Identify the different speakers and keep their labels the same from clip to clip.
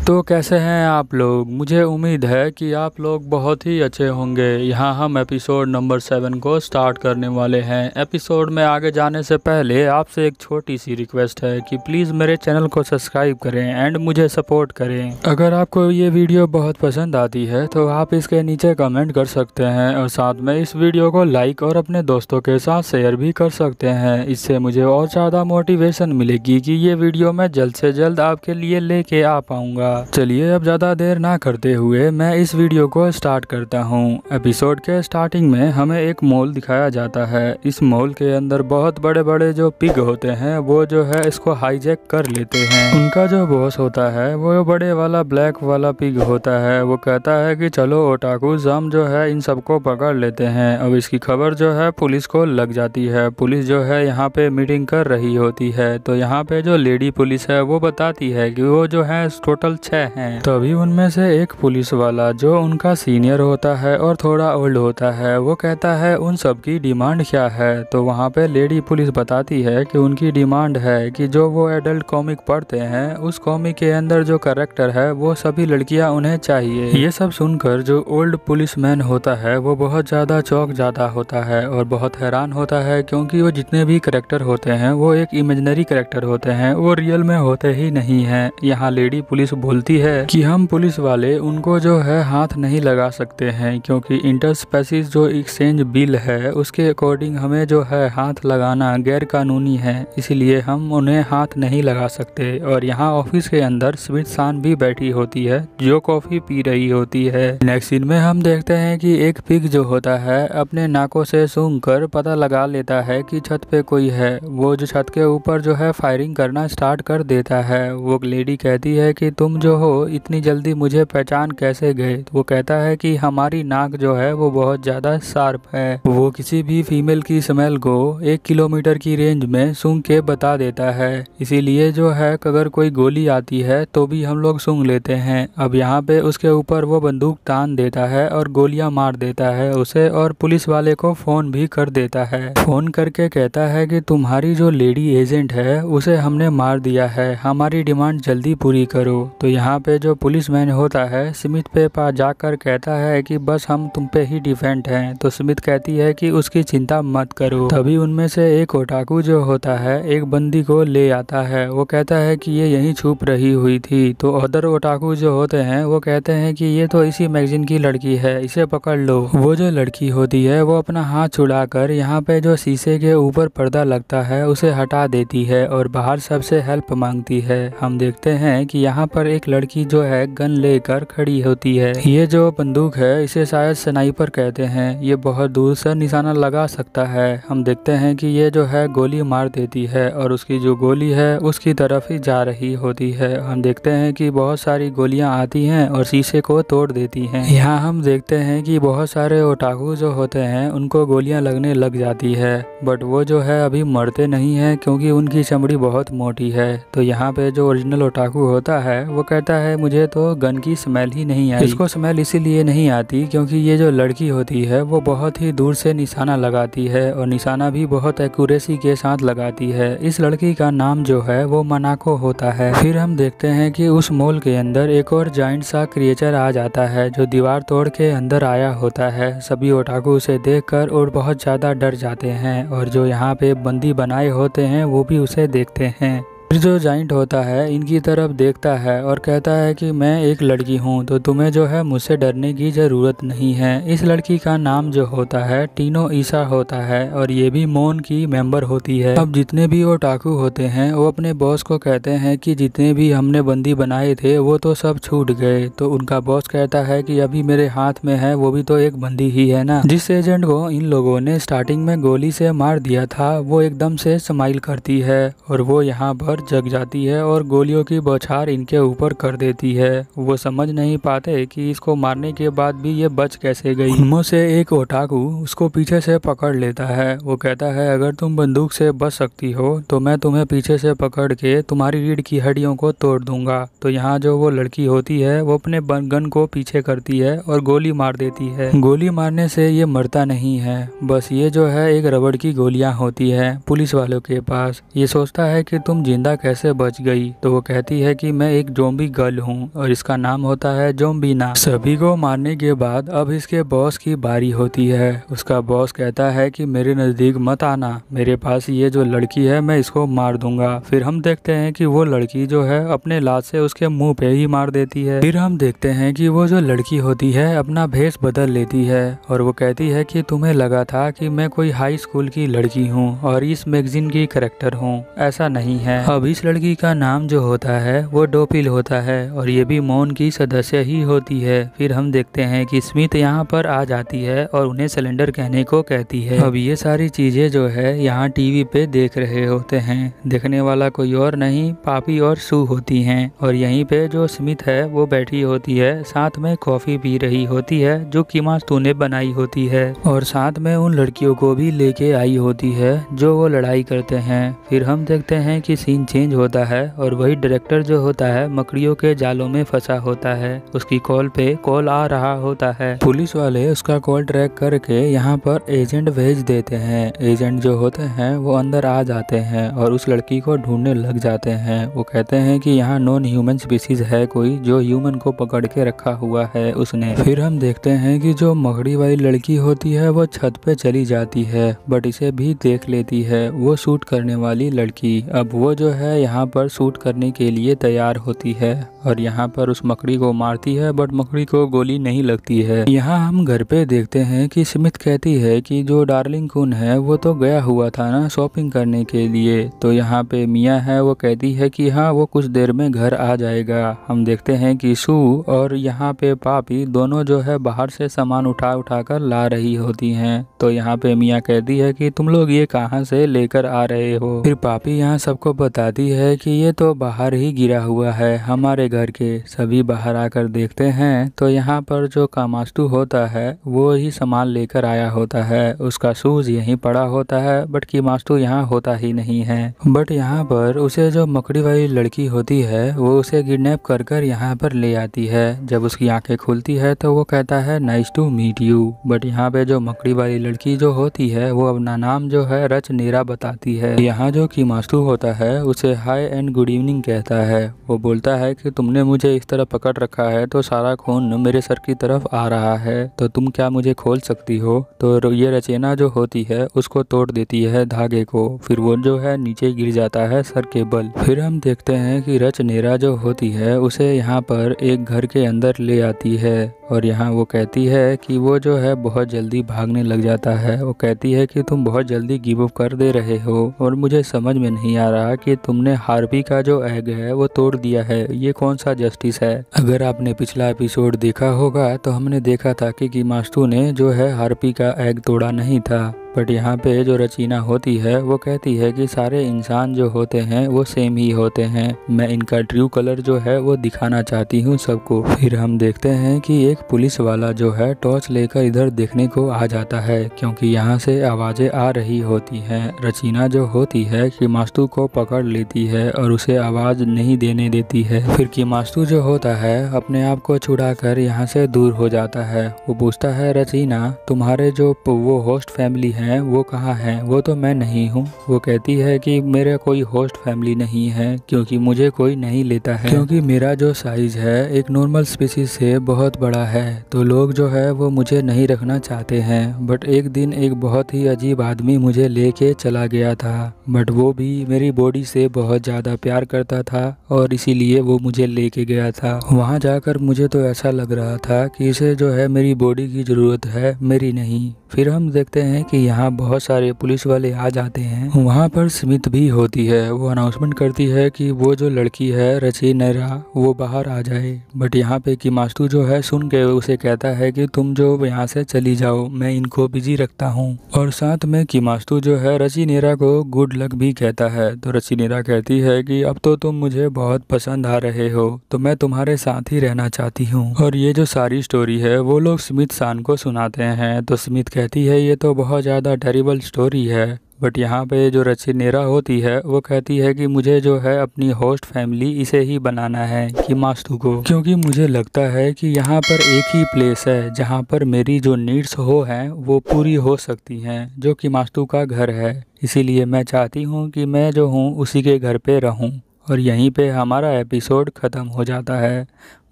Speaker 1: तो कैसे हैं आप लोग। मुझे उम्मीद है कि आप लोग बहुत ही अच्छे होंगे। यहाँ हम एपिसोड नंबर 7 को स्टार्ट करने वाले हैं। एपिसोड में आगे जाने से पहले आपसे एक छोटी सी रिक्वेस्ट है कि प्लीज़ मेरे चैनल को सब्सक्राइब करें एंड मुझे सपोर्ट करें। अगर आपको ये वीडियो बहुत पसंद आती है तो आप इसके नीचे कमेंट कर सकते हैं और साथ में इस वीडियो को लाइक और अपने दोस्तों के साथ शेयर भी कर सकते हैं। इससे मुझे और ज़्यादा मोटिवेशन मिलेगी कि ये वीडियो मैं जल्द से जल्द आपके लिए लेके आ पाऊँगा। चलिए अब ज़्यादा देर ना करते हुए मैं इस वीडियो को स्टार्ट करता हूँ। एपिसोड के स्टार्टिंग में हमें एक मॉल दिखाया जाता है। इस मॉल के अंदर बहुत बड़े बड़े जो पिग होते हैं वो जो है इसको हाईजैक कर लेते हैं। उनका जो बॉस होता है वो बड़े वाला ब्लैक वाला पिग होता है। वो कहता है कि चलो ओटाकूज हम जो है इन सबको पकड़ लेते हैं। अब इसकी खबर जो है पुलिस को लग जाती है। पुलिस जो है यहाँ पे मीटिंग कर रही होती है। तो यहाँ पे जो लेडी पुलिस है वो बताती है कि वो जो है टोटल 6 हैं। तभी उनमें से एक पुलिस वाला जो उनका सीनियर होता है और थोड़ा ओल्ड होता है वो कहता है उन सब की डिमांड क्या है। तो वहाँ पे लेडी पुलिस बताती है कि उनकी डिमांड है कि जो वो एडल्ट कॉमिक पढ़ते हैं उस कॉमिक के अंदर जो कैरेक्टर है वो सभी लड़कियां उन्हें चाहिए। ये सब सुनकर जो ओल्ड पुलिसमैन होता है वो बहुत ज़्यादा चौंक जाता होता है और बहुत हैरान होता है, क्योंकि वो जितने भी कैरेक्टर होते हैं वो एक इमेजिनरी कैरेक्टर होते हैं, वो रियल में होते ही नहीं हैं। यहाँ लेडी पुलिस बोलती है कि हम पुलिस वाले उनको जो है हाथ नहीं लगा सकते हैं, क्योंकि इंटरस्पेसिस जो एक्सचेंज बिल है उसके अकॉर्डिंग हमें जो है हाथ लगाना गैर कानूनी है, इसलिए हम उन्हें हाथ नहीं लगा सकते। और यहाँ ऑफिस के अंदर स्मिथ सान भी बैठी होती है जो कॉफी पी रही होती है। नेक्स्ट सीन में हम देखते हैं कि एक पिग जो होता है अपने नाकों से सूंघ कर पता लगा लेता है कि छत पे कोई है। वो जो छत के ऊपर जो है फायरिंग करना स्टार्ट कर देता है। वो लेडी कहती है कि तुम जो हो इतनी जल्दी मुझे पहचान कैसे गए। वो कहता है कि हमारी नाक जो है वो बहुत ज़्यादा शार्प है। वो किसी भी फीमेल की स्मेल को 1 किलोमीटर की रेंज में सूंघ के बता देता है, इसीलिए जो है अगर कोई गोली आती है तो भी हम लोग सूंघ लेते हैं। अब यहाँ पे उसके ऊपर वो बंदूक तान देता है और गोलियां मार देता है उसे, और पुलिस वाले को फ़ोन भी कर देता है। फ़ोन करके कहता है कि तुम्हारी जो लेडी एजेंट है उसे हमने मार दिया है, हमारी डिमांड जल्दी पूरी करो। तो यहाँ पे जो पुलिसमैन होता है स्मिथ पे पास जाकर कहता है कि बस हम तुम पे ही डिपेंड हैं। तो स्मिथ कहती है कि उसकी चिंता मत करो। तभी उनमें से एक ओटाकू जो होता है एक बंदी को ले आता है। वो कहता है कि ये यहीं छुप रही हुई थी। तो अदर ओटाकू जो होते हैं वो कहते हैं कि ये तो इसी मैगजीन की लड़की है, इसे पकड़ लो। वो जो लड़की होती है वो अपना हाथ छुड़ाकर यहाँ पे जो शीशे के ऊपर पर्दा लगता है उसे हटा देती है और बाहर सबसे हेल्प मांगती है। हम देखते हैं कि यहाँ पर एक लड़की जो है गन लेकर खड़ी होती है। ये जो बंदूक है इसे शायद स्नाइपर कहते हैं, ये बहुत दूर से निशाना लगा सकता है। हम देखते हैं कि ये जो है गोली मार देती है और उसकी जो गोली है उसकी तरफ ही जा रही होती है। हम देखते हैं कि बहुत सारी गोलियां आती हैं और शीशे को तोड़ देती हैं। यहाँ हम देखते हैं कि बहुत सारे ओटाकू जो होते हैं उनको गोलियां लगने लग जाती है, बट वो जो है अभी मरते नहीं है क्योंकि उनकी चमड़ी बहुत मोटी है। तो यहाँ पे जो ओरिजिनल ओटाकू होता है वो कहता है मुझे तो गन की स्मेल ही नहीं आई। इसको स्मेल इसीलिए नहीं आती क्योंकि ये जो लड़की होती है वो बहुत ही दूर से निशाना लगाती है और निशाना भी बहुत एक्यूरेसी के साथ लगाती है। इस लड़की का नाम जो है वो मनाको होता है। फिर हम देखते हैं कि उस मॉल के अंदर एक और जाइंट सा क्रिएचर आ जाता है जो दीवार तोड़ के अंदर आया होता है। सभी ओटाकू उसे देखकर और बहुत ज्यादा डर जाते हैं और जो यहाँ पे बंदी बनाए होते हैं वो भी उसे देखते हैं। फिर जो जाइंट होता है इनकी तरफ देखता है और कहता है कि मैं एक लड़की हूँ तो तुम्हें जो है मुझसे डरने की ज़रूरत नहीं है। इस लड़की का नाम जो होता है टीनो ईसा होता है और ये भी मोन की मेंबर होती है। अब जितने भी ओटाकू होते हैं वो अपने बॉस को कहते हैं कि जितने भी हमने बंदी बनाए थे वो तो सब छूट गए। तो उनका बॉस कहता है कि अभी मेरे हाथ में है वो भी तो एक बंदी ही है ना। जिस एजेंट को इन लोगों ने स्टार्टिंग में गोली से मार दिया था वो एकदम से स्माइल करती है और वो यहाँ पर जग जाती है और गोलियों की बौछार इनके ऊपर कर देती है। वो समझ नहीं पाते कि इसको मारने के बाद भी ये बच कैसे गई। उनमें से एक ओटाकू उसको पीछे से पकड़ लेता है। वो कहता है अगर तुम बंदूक से बच सकती हो तो मैं तुम्हें पीछे से पकड़ के तुम्हारी रीढ़ की हड्डियों को तोड़ दूंगा। तो यहाँ जो वो लड़की होती है वो अपने गन को पीछे करती है और गोली मार देती है। गोली मारने से ये मरता नहीं है, बस ये जो है एक रबड़ की गोलियां होती है पुलिस वालों के पास। ये सोचता है कि तुम जिंदा जिंदा कैसे बच गई। तो वो कहती है कि मैं एक ज़ॉम्बी गर्ल हूँ और इसका नाम होता है ज़ॉम्बीना। सभी को मारने के बाद अब इसके बॉस की बारी होती है। उसका बॉस कहता है कि मेरे नज़दीक मत आना, मेरे पास ये जो लड़की है मैं इसको मार दूंगा। फिर हम देखते हैं कि वो लड़की जो है अपने लात से उसके मुंह पे ही मार देती है। फिर हम देखते हैं कि वो जो लड़की होती है अपना भेष बदल लेती है और वो कहती है कि तुम्हें लगा था कि मैं कोई हाई स्कूल की लड़की हूँ और इस मैगजीन की कैरेक्टर हूँ, ऐसा नहीं है। अब इस लड़की का नाम जो होता है वो डोपिल होता है और ये भी मौन की सदस्य ही होती है। फिर हम देखते हैं कि स्मिथ यहाँ पर आ जाती है और उन्हें सिलेंडर कहने को कहती है। अब ये सारी चीजें जो है यहाँ टीवी पे देख रहे होते हैं। देखने वाला कोई और नहीं पापी और सू होती हैं और यहीं पे जो स्मिथ है वो बैठी होती है, साथ में कॉफी पी रही होती है जो कि मास्तू ने बनाई होती है और साथ में उन लड़कियों को भी लेके आई होती है जो वो लड़ाई करते हैं। फिर हम देखते हैं कि सीन चेंज होता है और वही डायरेक्टर जो होता है मकड़ियों के जालों में फंसा होता है। उसकी कॉल पे कॉल आ रहा होता है। पुलिस वाले उसका कॉल ट्रैक करके यहाँ पर एजेंट भेज देते हैं। एजेंट जो होते हैं वो अंदर आ जाते हैं और उस लड़की को ढूंढने लग जाते हैं। वो कहते हैं कि यहाँ नॉन ह्यूमन स्पीसीज है कोई जो ह्यूमन को पकड़ के रखा हुआ है उसने। फिर हम देखते हैं कि जो मकड़ी वाली लड़की होती है वो छत पे चली जाती है बट इसे भी देख लेती है वो शूट करने वाली लड़की। अब वो जो है यहाँ पर शूट करने के लिए तैयार होती है और यहाँ पर उस मकड़ी को मारती है बट मकड़ी को गोली नहीं लगती है। यहाँ हम घर पे देखते हैं कि स्मिथ कहती है कि जो डार्लिंग कुन है वो तो गया हुआ था ना शॉपिंग करने के लिए। तो यहाँ पे मिया है वो कहती है कि हाँ वो कुछ देर में घर आ जाएगा। हम देखते हैं कि सू और यहाँ पे पापी दोनों जो है बाहर से सामान उठा कर ला रही होती हैं। तो यहाँ पे मिया कहती है कि तुम लोग ये कहाँ से लेकर आ रहे हो। फिर पापी यहाँ सबको बताती है कि ये तो बाहर ही गिरा हुआ है हमारे घर के। सभी बाहर आकर देखते हैं तो यहाँ पर जो कामास्तु होता है वो ही सामान लेकर आया होता है। उसका शूज यहीं पड़ा होता है बट कीमास्तु यहाँ होता ही नहीं है। बट यहाँ पर उसे जो मकड़ी वाली लड़की होती है वो उसे किडनैप कर यहाँ पर ले आती है। जब उसकी आंखें खुलती है तो वो कहता है nice to meet you. But यहाँ पे जो मकड़ी वाली लड़की जो होती है वो अपना नाम जो है रचनेरा बताती है। यहाँ जो कीमास्तु होता है उसे हाय एंड गुड इवनिंग कहता है। वो बोलता है कि तुमने मुझे इस तरह पकड़ रखा है तो सारा खून मेरे सर की तरफ आ रहा है, तो तुम क्या मुझे खोल सकती हो। तो ये रचना जो होती है उसको तोड़ देती है धागे को। फिर वो जो है नीचे गिर जाता है सर के बल। फिर हम देखते हैं कि रचनेरा जो होती है उसे यहाँ पर एक घर के अंदर ले आती है और यहाँ वो कहती है कि वो जो है बहुत जल्दी भागने लग जाता है। वो कहती है कि तुम बहुत जल्दी गिव अप कर दे रहे हो और मुझे समझ में नहीं आ रहा कि तुमने हार्पी का जो एग है वो तोड़ दिया है, ये कौन सा जस्टिस है। अगर आपने पिछला एपिसोड देखा होगा तो हमने देखा था कि कीमास्तु ने जो है हार्पी का एग तोड़ा नहीं था। बट यहाँ पे जो रचीना होती है वो कहती है कि सारे इंसान जो होते हैं वो सेम ही होते हैं, मैं इनका ट्रू कलर जो है वो दिखाना चाहती हूँ सबको। फिर हम देखते हैं कि एक पुलिस वाला जो है टॉर्च लेकर इधर देखने को आ जाता है क्योंकि यहाँ से आवाजें आ रही होती हैं। रचीना जो होती है कीमास्तु को पकड़ लेती है और उसे आवाज नहीं देने देती है। फिर कीमास्तु जो होता है अपने आप को छुड़ाकर यहाँ से दूर हो जाता है। वो पूछता है रचीना तुम्हारे जो वो होस्ट फैमिली है वो कहाँ है। वो तो मैं नहीं हूँ। वो कहती है कि मेरा कोई होस्ट फैमिली नहीं है क्योंकि मुझे कोई नहीं लेता है, क्योंकि मेरा जो साइज है एक नॉर्मल स्पीसीज से बहुत बड़ा है तो लोग जो है वो मुझे नहीं रखना चाहते हैं। बट एक दिन एक बहुत ही अजीब आदमी मुझे लेके चला गया था बट वो भी मेरी बॉडी से बहुत ज़्यादा प्यार करता था और इसीलिए वो मुझे लेके गया था। वहाँ जाकर मुझे तो ऐसा लग रहा था कि इसे जो है मेरी बॉडी की ज़रूरत है, मेरी नहीं। फिर हम देखते हैं कि यहाँ बहुत सारे पुलिस वाले आ जाते हैं। वहाँ पर स्मिथ भी होती है। वो अनाउंसमेंट करती है कि वो जो लड़की है रचनेरा वो बाहर आ जाए। बट यहाँ पे कीमास्तु जो है सुन के उसे कहता है कि तुम जो यहाँ से चली जाओ, मैं इनको बिजी रखता हूँ। और साथ में कीमास्तु जो है रचनेरा को गुड लक भी कहता है। तो रचनेरा कहती है कि अब तो तुम मुझे बहुत पसंद आ रहे हो तो मैं तुम्हारे साथ ही रहना चाहती हूँ। और ये जो सारी स्टोरी है वो लोग स्मिथ सान को सुनाते हैं। तो स्मिथ कहती है ये तो बहुत ज़्यादा टेरिबल स्टोरी है बट यहाँ पे जो रचिनेरा होती है वो कहती है कि मुझे जो है अपनी होस्ट फैमिली इसे ही बनाना है कि मास्तु को, क्योंकि मुझे लगता है कि यहाँ पर एक ही प्लेस है जहाँ पर मेरी जो नीड्स हो हैं वो पूरी हो सकती हैं, जो कि मास्तु का घर है। इसीलिए मैं चाहती हूँ कि मैं जो हूँ उसी के घर पे रहूँ। और यहीं पे हमारा एपिसोड ख़त्म हो जाता है।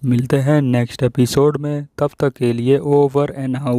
Speaker 1: मिलते हैं नेक्स्ट एपिसोड में, तब तक के लिए ओवर एंड आउट।